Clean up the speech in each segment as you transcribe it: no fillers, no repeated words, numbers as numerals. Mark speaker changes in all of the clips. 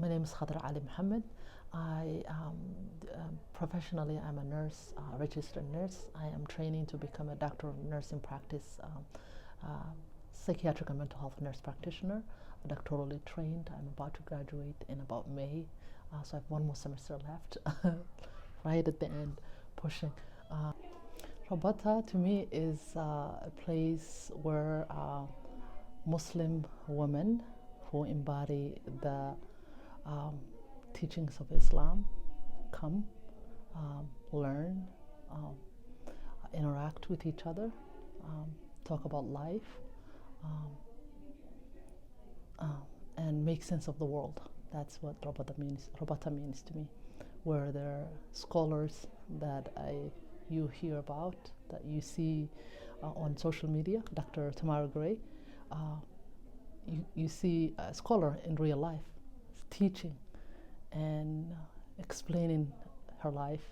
Speaker 1: My name is Khadra Mohamed. Professionally, I'm a nurse, registered nurse. I am training to become a doctor of nursing practice, psychiatric and mental health nurse practitioner, doctorally trained. I'm about to graduate in about May, so I have one more semester left, right at the end, pushing. Rabata to me is a place where Muslim women who embody the teachings of Islam come, learn, interact with each other, talk about life, and make sense of the world. That's what Rabata means to me, where there are scholars that you hear about, that you see on social media, Dr. Tamara Gray. You see a scholar in real life teaching and explaining her life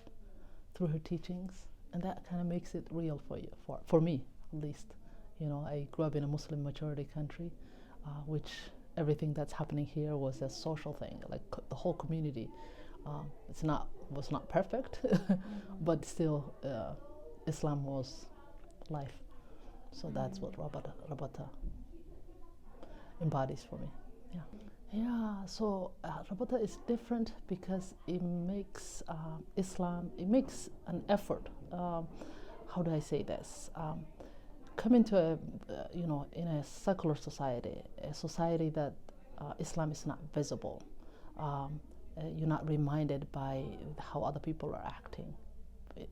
Speaker 1: through her teachings, and that kind of makes it real for me at least. I grew up in a Muslim majority country, which everything that's happening here was a social thing, like the whole community. Was not perfect, but still Islam was life. So that's what Rabata embodies for me. So Rabata is different because it makes Islam, it makes an effort. How do I say this? Come into in a secular society, a society that Islam is not visible. You're not reminded by how other people are acting.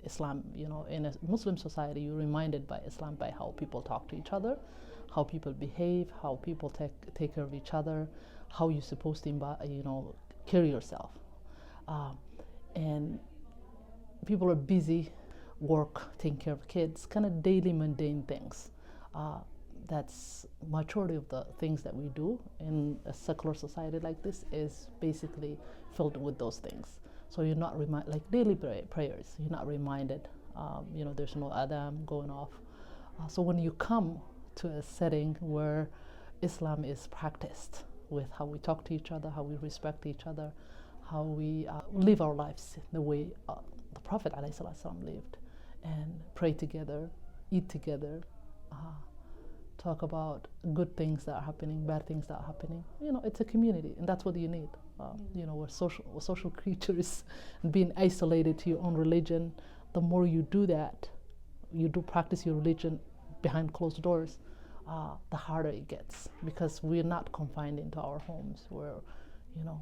Speaker 1: Islam, in a Muslim society, you're reminded by Islam by how people talk to each other, how people behave, how people take care of each other, how you're supposed to, carry yourself. And people are busy, work, taking care of kids, kind of daily mundane things. That's majority of the things that we do in a secular society like this is basically filled with those things. So you're not reminded, like daily prayers, you're not reminded, there's no adhan going off. So when you come to a setting where Islam is practiced with how we talk to each other, how we respect each other, how we live our lives the way the Prophet ﷺ lived, and pray together, eat together, talk about good things that are happening, bad things that are happening. It's a community, and that's what you need. We're social creatures, and being isolated to your own religion. The more you do that, you do practice your religion behind closed doors, the harder it gets, because we're not confined into our homes where,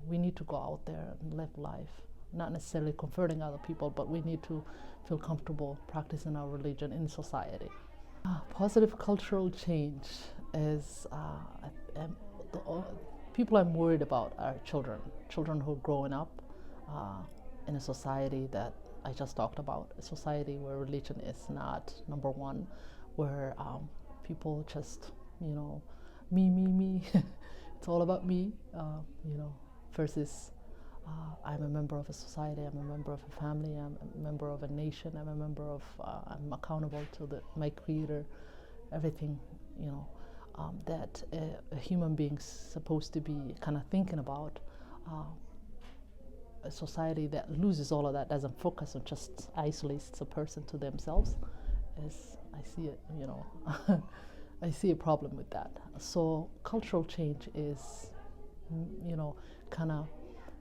Speaker 1: we need to go out there and live life, not necessarily converting other people, but we need to feel comfortable practicing our religion in society. Positive cultural change is people I'm worried about are children who are growing up in a society that I just talked about, a society where religion is not number one, where people just, me, it's all about me, versus I'm a member of a society, I'm a member of a family, I'm a member of a nation, I'm accountable to my creator, everything, that a human being's supposed to be kind of thinking about. A society that loses all of that, doesn't focus on, just isolates a person to themselves, I see it, I see a problem with that. So cultural change is, kind of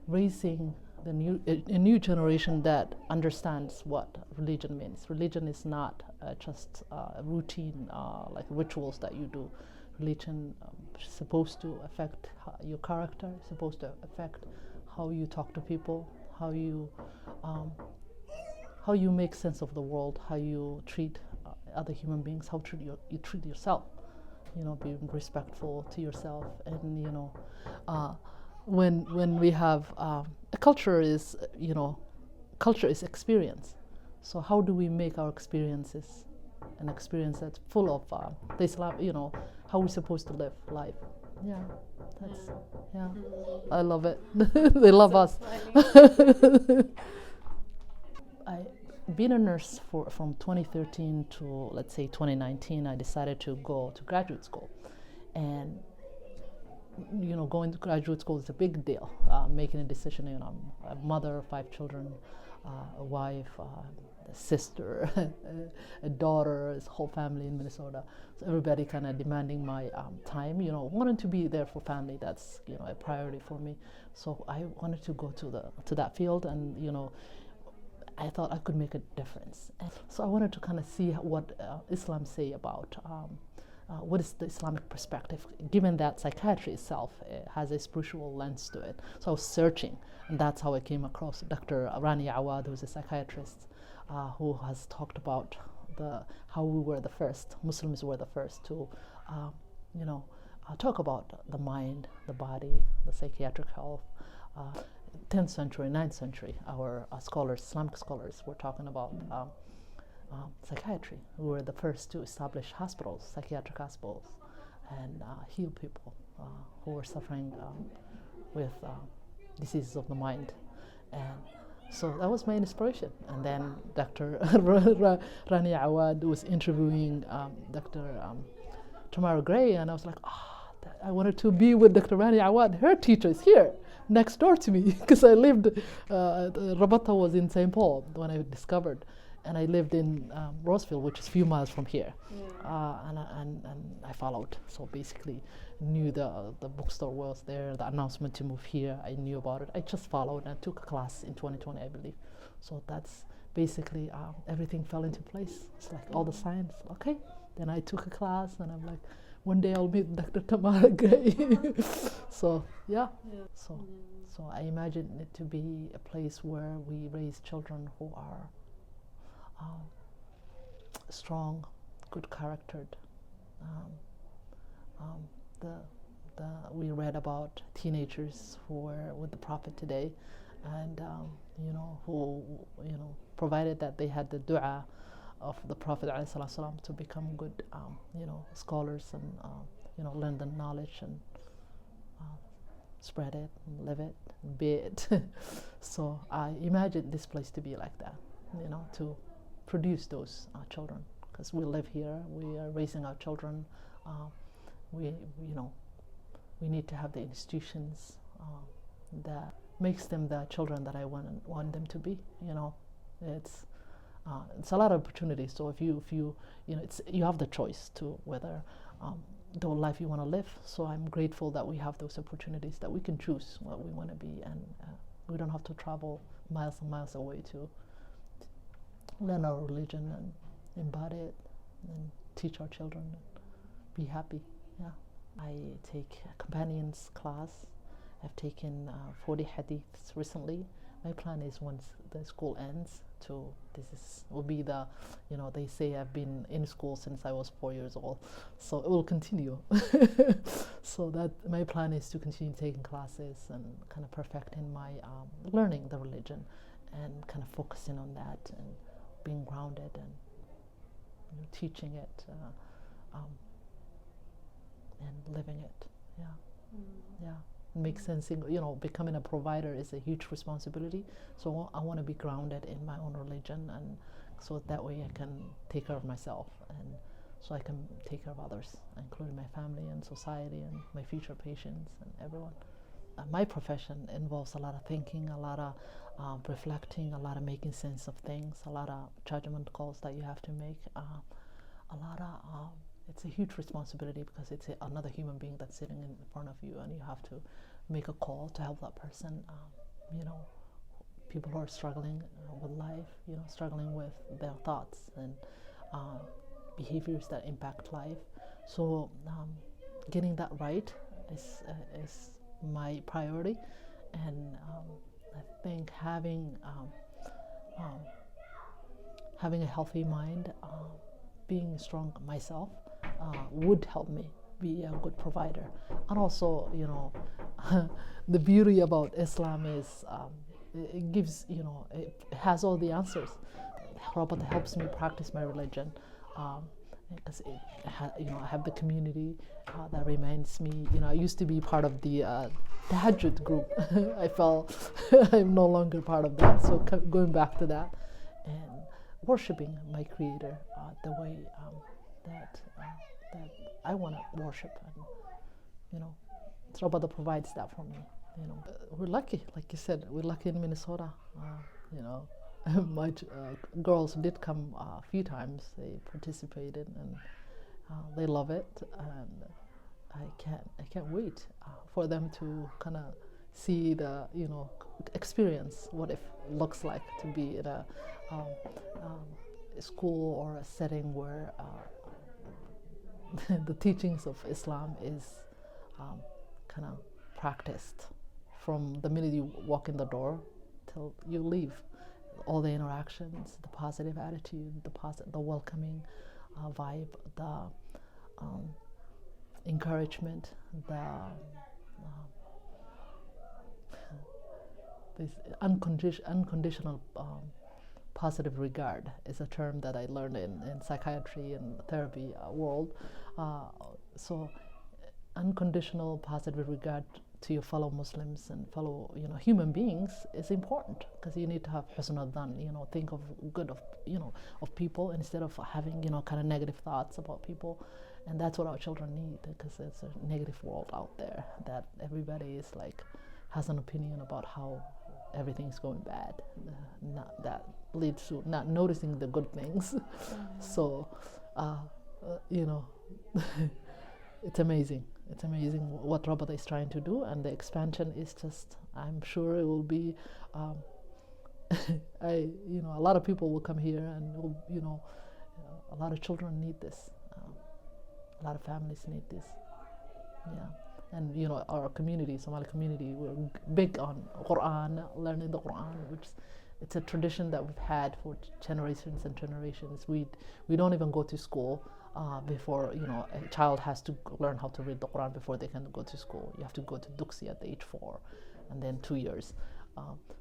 Speaker 1: raising a new generation that understands what religion means. Religion is not just a routine, like rituals that you do. Religion is supposed to affect your character, supposed to affect how you talk to people, how you make sense of the world, how you treat other human beings, how you treat yourself. Being respectful to yourself, and when we have a culture is experience. So how do we make our experiences an experience that's full of the Islam, how we're supposed to live life? I love it. They love us. Being a nurse from 2013 to, let's say, 2019, I decided to go to graduate school. And going to graduate school is a big deal. Making a decision, I'm a mother of 5 children, a wife, a sister, a daughter, his whole family in Minnesota. So everybody kind of demanding my time, wanting to be there for family. That's, a priority for me. So I wanted to go to that field, and, I thought I could make a difference. And so I wanted to kind of see what Islam say about what is the Islamic perspective, given that psychiatry itself has a spiritual lens to it. So I was searching, and that's how I came across Dr. Rani Awad, who's a psychiatrist, who has talked about how we were the first, Muslims were the first to, talk about the mind, the body, the psychiatric health. 10th century, 9th century, our scholars, Islamic scholars, were talking about psychiatry. We were the first to establish hospitals, psychiatric hospitals, and heal people who were suffering with diseases of the mind. And so that was my inspiration. And then Dr. Rani Awad was interviewing Dr. Tamara Gray, and I was like, I wanted to be with Dr. Rani Awad. Her teacher is here, next door to me, because I lived, Rabata was in St. Paul when I discovered, and I lived in Roseville, which is a few miles from here. And I followed. So basically, knew the bookstore was there, the announcement to move here, I knew about it. I just followed and took a class in 2020, I believe. So that's basically, everything fell into place. It's like all the signs, okay. Then I took a class, and I'm like, one day I'll meet Dr. Tamara Gray. So, yeah. So I imagine it to be a place where we raise children who are strong, good charactered. We read about teenagers who were with the Prophet today, and who provided that they had the du'a of the Prophet ﷺ to become good scholars and learn the knowledge and spread it, and live it, be it. So I imagine this place to be like that, to produce those children, because we live here, we are raising our children. We need to have the institutions that makes them the children that I want them to be. It's a lot of opportunities. So if you you have the choice to whether the life you want to live. So I'm grateful that we have those opportunities, that we can choose what we want to be, and we don't have to travel miles and miles away to learn our religion and embody it and teach our children and be happy. Yeah, I take a companions class. I've taken 40 hadiths recently. My plan is, once the school ends, will be the, they say I've been in school since I was 4 years old, so it will continue. So that my plan is to continue taking classes and kind of perfecting my learning the religion, and kind of focusing on that and being grounded and teaching it and living it. Yeah. Makes sense. Becoming a provider is a huge responsibility. So I want to be grounded in my own religion, and so that way I can take care of myself, and so I can take care of others, including my family and society and my future patients and everyone. My profession involves a lot of thinking, a lot of reflecting, a lot of making sense of things, a lot of judgment calls that you have to make, a lot of it's a huge responsibility, because it's another human being that's sitting in front of you, and you have to make a call to help that person. People who are struggling with life, struggling with their thoughts and behaviors that impact life. So getting that right is my priority, and I think having a healthy mind, being strong myself, would help me be a good provider. And also, the beauty about Islam is it gives, it has all the answers. Rabata helps me practice my religion, because I have the community that reminds me. I used to be part of the tahajjud group. I felt I'm no longer part of that. So going back to that and worshiping my Creator the way that I want to worship, and Rabata provides that for me. We're lucky, like you said, we're lucky in Minnesota. You know, my girls did come a few times. They participated and they love it, and I can't wait for them to kind of see the experience what it looks like to be in a school or a setting where the teachings of Islam is kind of practiced from the minute you walk in the door till you leave. All the interactions, the positive attitude, the welcoming vibe, the encouragement, this unconditional positive regard is a term that I learned in psychiatry and therapy world. So unconditional positive regard to your fellow Muslims and fellow human beings is important, because you need to have husn al-dhan, think of good of people instead of having kind of negative thoughts about people. And that's what our children need, because it's a negative world out there that everybody is like has an opinion about how everything's going bad. That leads to not noticing the good things. So it's amazing. It's amazing what Rabata is trying to do, and the expansion is just, I'm sure it will be, a lot of people will come here, and a lot of children need this. A lot of families need this. Yeah. And our community, Somali community, we're big on Quran, learning the Quran, which it's a tradition that we've had for generations and generations. We don't even go to school before a child has to learn how to read the Quran before they can go to school. You have to go to Duksi at age 4, and then 2 years.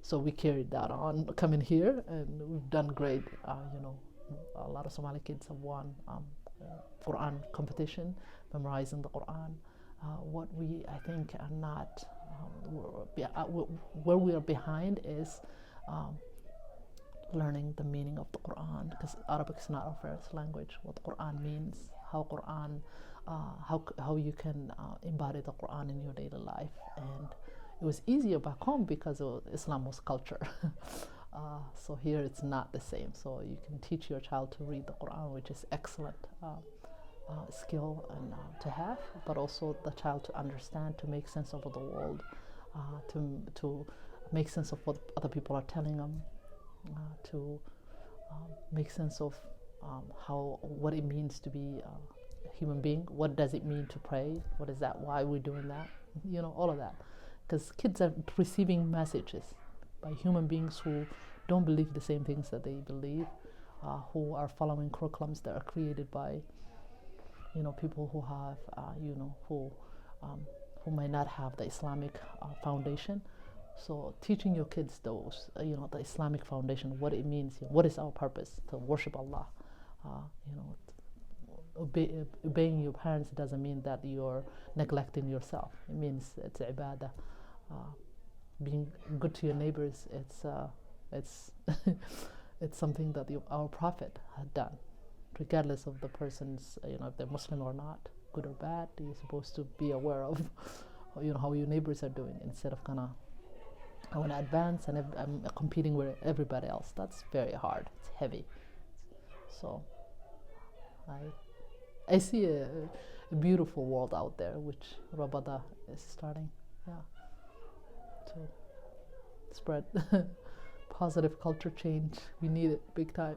Speaker 1: So we carried that on coming here, and we've done great. A lot of Somali kids have won Quran competition, memorizing the Quran. What we, I think, are not, where we are behind is learning the meaning of the Quran, because Arabic is not our first language. What Quran means, how Quran, how you can embody the Quran in your daily life. And it was easier back home because Islam was culture. So here it's not the same. So you can teach your child to read the Quran, which is excellent skill and to have, but also the child to understand, to make sense of the world, to make sense of what other people are telling them, to make sense of what it means to be a human being. What does it mean to pray? What is that? Why are we doing that? All of that. Because kids are receiving messages by human beings who don't believe the same things that they believe, who are following curriculums that are created by people who have who might not have the Islamic foundation. So teaching your kids those, the Islamic foundation, what it means, what is our purpose, to worship Allah. Obeying your parents doesn't mean that you're neglecting yourself. It means it's ibadah. Being good to your neighbors, it's it's something that our Prophet had done, regardless of the person's, if they're Muslim or not, good or bad. You're supposed to be aware of, how your neighbors are doing, instead of I want to advance and I'm competing with everybody else. That's very hard. It's heavy. So I see a beautiful world out there, which Rabata is starting, to spread positive culture change. We need it big time.